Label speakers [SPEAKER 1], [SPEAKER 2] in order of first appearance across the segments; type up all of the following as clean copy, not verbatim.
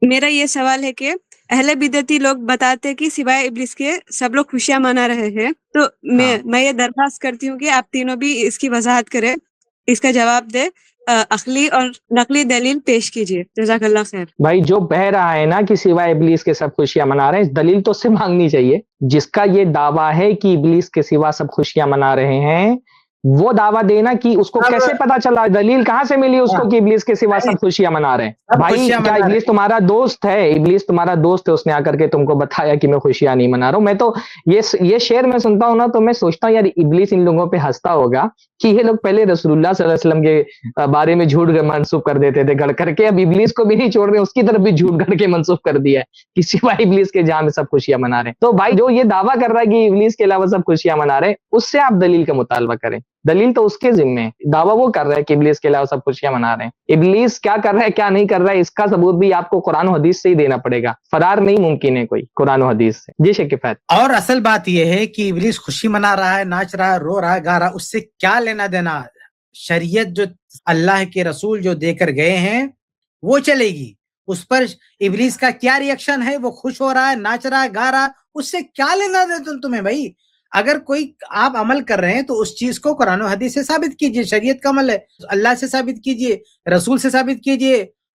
[SPEAKER 1] میرا یہ سوال ہے کہ اہل بدعتی لوگ بتاتے کہ سوائے ابلیس کے سب لوگ خوشیاں منا رہے ہیں، تو میں یہ درخواست کرتی ہوں کہ آپ تینوں بھی اس کی وضاحت کریں، اس کا جواب دے، عقلی اور نقلی دلیل پیش کیجیے۔ جزاک اللہ خیر۔
[SPEAKER 2] بھائی جو کہہ رہا ہے نا کہ سوائے ابلیس کے سب خوشیاں منا رہے ہیں، دلیل تو اس سے مانگنی چاہیے۔ جس کا یہ دعویٰ ہے کہ ابلیس کے سوا سب خوشیاں منا رہے ہیں، وہ دعویٰ دینا کہ اس کو کیسے پتا چلا، دلیل کہاں سے ملی اس کو کہ ابلیس کے سوا سب خوشیاں منا رہے ہیں؟ بھائی کیا ابلیس تمہارا دوست ہے؟ ابلیس تمہارا دوست ہے، اس نے آ کر کے تم کو بتایا کہ میں خوشیاں نہیں منا رہا ہوں؟ میں تو یہ شعر میں سنتا ہوں نا تو میں سوچتا ہوں یار ابلیس ان لوگوں پہ ہنستا ہوگا کہ یہ لوگ پہلے رسول اللہ صلی اللہ علیہ وسلم کے بارے میں جھوٹ منسوخ کر دیتے تھے گڑھ کر کے، اب ابلیس کو بھی نہیں چھوڑ رہے، اس کی طرف بھی جھوٹ گڑھ کے منسوخ کر دیا ہے کہ سوائے ابلیس کے جہاں میں سب خوشیاں منا رہے ہیں۔ تو بھائی جو یہ دعویٰ کر رہا ہے کہ ابلیس کے علاوہ سب خوشیاں منا رہے ہیں، اس سے آپ دلیل کا مطالبہ کریں۔ دلیل تو اس کے ذمے ہے، دعویٰ وہ کر رہا ہے کہ ابلیس کے علاوہ سب خوشیاں منا رہے ہیں۔ ابلیس کیا کر رہا ہے کیا نہیں کر رہا ہے، اس کا ثبوت بھی آپ کو قرآن و حدیث سے ہی دینا پڑے گا، فرار نہیں ممکن ہے کوئی قرآن و حدیث سے۔ جی شیخ کفایت۔
[SPEAKER 3] اور اصل بات یہ ہے کہ ابلیس خوشی منا رہا ہے، ناچ رہا ہے، رو رہا ہے، گا رہا ہے، اس سے کیا لینا دینا؟ شریعت جو اللہ کے رسول جو دے کر گئے ہیں وہ چلے گی، اس پر ابلیس کا کیا ری ایکشن ہے، وہ خوش ہو رہا ہے، ناچ رہا ہے، گا رہا ہے، اس سے کیا لینا دینا تمہیں بھائی؟ اگر کوئی آپ عمل کر رہے ہیں تو اس چیز کو قرآن و حدیث سے ثابت کیجئے، شریعت کا عمل ہے، اللہ سے ثابت کیجئے، رسول سے ثابت کیجئے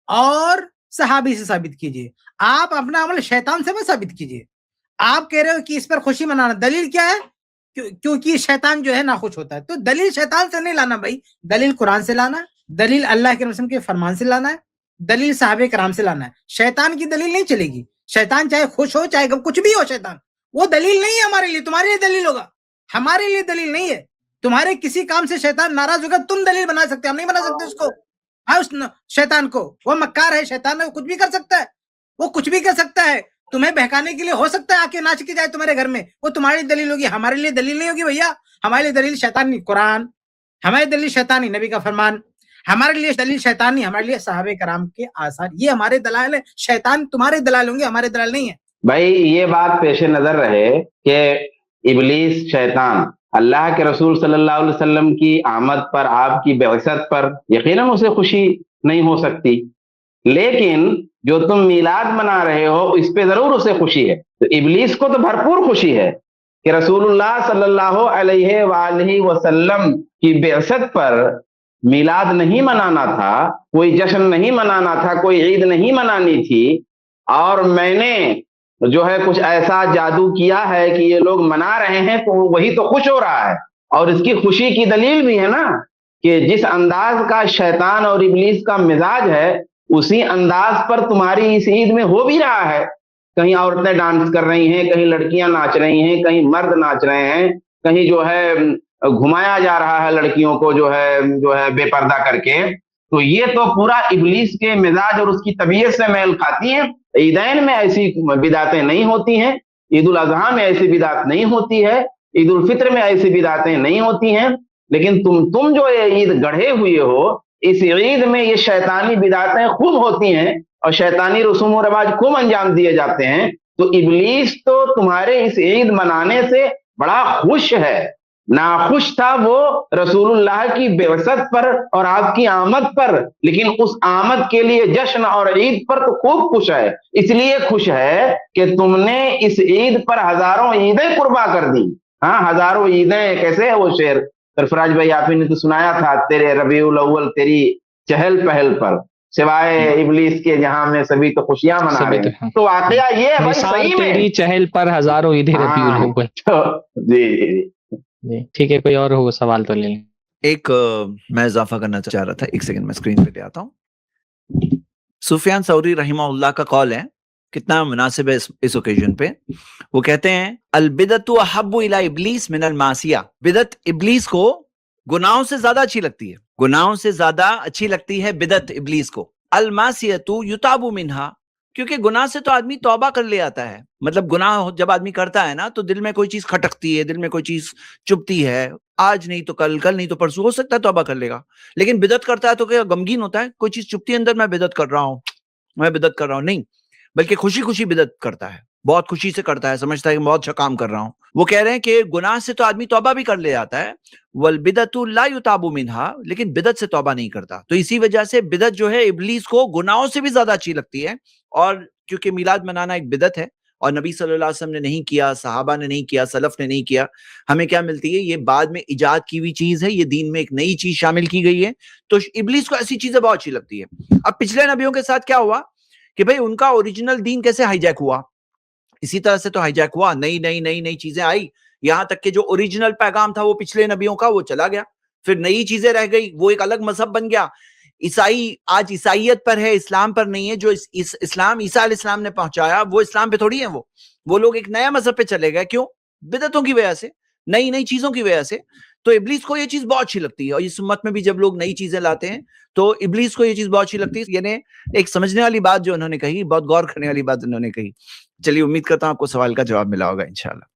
[SPEAKER 3] اور صحابی سے ثابت کیجئے۔ آپ اپنا عمل شیطان سے مت ثابت کیجئے۔ آپ کہہ رہے ہو کہ اس پر خوشی منانا، دلیل کیا ہے؟ کیونکہ شیطان جو ہے ناخوش ہوتا ہے، تو دلیل شیطان سے نہیں لانا بھائی، دلیل قرآن سے لانا ہے، دلیل اللہ کے رسول کے فرمان سے لانا ہے، دلیل صحابہ کرام سے لانا ہے۔ شیطان کی دلیل نہیں چلے گی، شیطان چاہے خوش ہو چاہے کچھ بھی ہو، شیطان وہ دلیل نہیں ہے ہمارے لیے، تمہارے لیے دلیل ہوگا، ہمارے لیے دلیل نہیں ہے۔ تمہارے کسی کام سے شیطان ناراض ہوگا، تم دلیل بنا سکتے، ہم نہیں بنا سکتے اس کو۔ اس شیطان کو، وہ مکار ہے، شیطان ہے، وہ کچھ بھی کر سکتا ہے، وہ کچھ بھی کر سکتا ہے، تمہیں بہکانے کے لیے ہو سکتا ہے آ کے ناچ کے جائے تمہارے گھر میں، وہ تمہاری دلیل ہوگی، ہمارے لیے دلیل نہیں ہوگی بھیا۔ ہمارے لیے دلیل شیطانی قرآن، ہماری دلیل شیطانی نبی کا فرمان، ہمارے لیے دلیل شیطانی ہمارے لیے صحابہ کرام کے آثار، یہ ہمارے دلائل ہیں۔ شیطان تمہارے دلائل ہوں گے، ہمارے دلائل نہیں ہیں۔
[SPEAKER 4] بھائی یہ بات پیش نظر رہے کہ ابلیس شیطان اللہ کے رسول صلی اللہ علیہ وسلم کی آمد پر، آپ کی بعثت پر یقیناً اسے خوشی نہیں ہو سکتی، لیکن جو تم میلاد منا رہے ہو اس پہ ضرور اسے خوشی ہے۔ تو ابلیس کو تو بھرپور خوشی ہے کہ رسول اللہ صلی اللہ علیہ وآلہ وسلم کی بعثت پر میلاد نہیں منانا تھا، کوئی جشن نہیں منانا تھا، کوئی عید نہیں منانی تھی، اور میں نے جو ہے کچھ ایسا جادو کیا ہے کہ یہ لوگ منا رہے ہیں، تو وہی تو خوش ہو رہا ہے۔ اور اس کی خوشی کی دلیل بھی ہے نا کہ جس انداز کا شیطان اور ابلیس کا مزاج ہے اسی انداز پر تمہاری اس عید میں ہو بھی رہا ہے۔ کہیں عورتیں ڈانس کر رہی ہیں، کہیں لڑکیاں ناچ رہی ہیں، کہیں مرد ناچ رہے ہیں، کہیں جو ہے گھمایا جا رہا ہے لڑکیوں کو جو ہے بے پردہ کر کے۔ تو یہ تو پورا ابلیس کے مزاج اور اس کی طبیعت سے میل کھاتی ہیں۔ عیدین میں ایسی بدعتیں نہیں ہوتی ہیں، عید الاضحیٰ میں ایسی بدعت نہیں ہوتی ہے، عید الفطر میں ایسی بدعتیں نہیں ہوتی ہیں، لیکن تم جو یہ عید گڑھے ہوئے ہو، اس عید میں یہ شیطانی بدعتیں خوب ہوتی ہیں اور شیطانی رسوم و رواج خوب انجام دیے جاتے ہیں۔ تو ابلیس تو تمہارے اس عید منانے سے بڑا خوش ہے، ناخوش تھا وہ رسول اللہ کی بعثت پر اور آپ کی آمد پر، لیکن اس آمد کے لیے جشن اور عید پر تو خوب خوش ہے۔ اس لیے خوش ہے کہ تم نے اس عید پر ہزاروں عیدیں قربا کر دی۔ ہاں ہزاروں عیدیں، کیسے ہے وہ شعر سرفراز بھائی آپ نے تو سنایا تھا، تیرے ربیع الاول تیری چہل پہل پر سوائے ابلیس کے جہاں میں سبھی تو خوشیاں منا رہے ہیں۔ تو واقعہ یہ ہے بھائی، صحیح میں
[SPEAKER 2] تیری چہل پر ہزاروں عیدیں ربیع الاول۔
[SPEAKER 4] جی جی
[SPEAKER 2] جی ٹھیک ہے، کوئی اور ہو سوال تو لے لیں۔
[SPEAKER 5] ایک میں اضافہ کرنا چاہ رہا تھا، ایک سیکنڈ میں اسکرین پہ لے آتا ہوں۔ سفیان ثوری رحمہ اللہ کا قول ہے، کتنا مناسب ہے اس اوکیزن پہ۔ وہ کہتے ہیں البدعۃ احب الی ابلیس من المعصیہ، بدعت ابلیس کو گناہوں سے زیادہ اچھی لگتی ہے، گناہوں سے زیادہ اچھی لگتی ہے بدعت ابلیس کو۔ المعصیۃ یتاب منہا، کیونکہ گناہ سے تو آدمی توبہ کر لے آتا ہے، مطلب گناہ جب آدمی کرتا ہے نا تو دل میں کوئی چیز کھٹکتی ہے، دل میں کوئی چیز چبھتی ہے، آج نہیں تو کل، کل نہیں تو پرسوں، ہو سکتا ہے توبہ کر لے گا۔ لیکن بدعت کرتا ہے تو کیا غمگین ہوتا ہے، کوئی چیز چبھتی ہے اندر، میں بدعت کر رہا ہوں، میں بدعت کر رہا ہوں، نہیں، بلکہ خوشی خوشی بدعت کرتا ہے, بہت خوشی سے کرتا ہے, سمجھتا ہے کہ میں بہت اچھا کام کر رہا ہوں. وہ کہہ رہے ہیں کہ گناہ سے تو آدمی توبہ بھی کر لے جاتا ہے, والبدعۃ لا یتاب منہا, لیکن بدعت سے توبہ نہیں کرتا. تو اسی وجہ سے بدعت جو ہے ابلیس کو گناہوں سے بھی زیادہ اچھی لگتی ہے. اور کیونکہ میلاد منانا ایک بدعت ہے اور نبی صلی اللہ علیہ وسلم نے نہیں کیا, صحابہ نے نہیں کیا, سلف نے نہیں کیا, ہمیں کیا ملتی ہے, یہ بعد میں ایجاد کی ہوئی چیز ہے, یہ دین میں ایک نئی چیز شامل کی گئی ہے. تو ابلیس کو ایسی چیزیں بہت اچھی لگتی ہے. اب پچھلے نبیوں کے ساتھ کیا ہوا کہ بھئی ان کا اوریجنل دین کیسے ہائی جیک ہوا, اسی طرح سے تو ہائی جیک ہوا, نئی چیزیں آئی, یہاں تک کہ جو اوریجنل پیغام تھا وہ پچھلے نبیوں کا وہ چلا گیا, پھر نئی چیزیں رہ گئی, وہ ایک الگ مذہب بن گیا. عیسائی آج عیسائیت پر ہے, اسلام پر نہیں ہے. جو اسلام عیسیٰ علیہ السلام نے پہنچایا وہ اسلام پہ تھوڑی ہے, وہ لوگ ایک نیا مذہب پہ چلے گئے. کیوں؟ بدعتوں کی وجہ سے, نئی چیزوں کی وجہ سے. تو ابلیس کو یہ چیز بہت اچھی لگتی ہے, اور اس امت میں بھی جب لوگ نئی چیزیں لاتے ہیں تو ابلیس کو یہ چیز بہت اچھی لگتی ہے. یعنی ایک سمجھنے والی بات جو انہوں نے کہی, بہت غور کرنے والی بات انہوں نے کہی. چلیے امید کرتا ہوں آپ کو سوال کا جواب ملا ہوگا انشاءاللہ.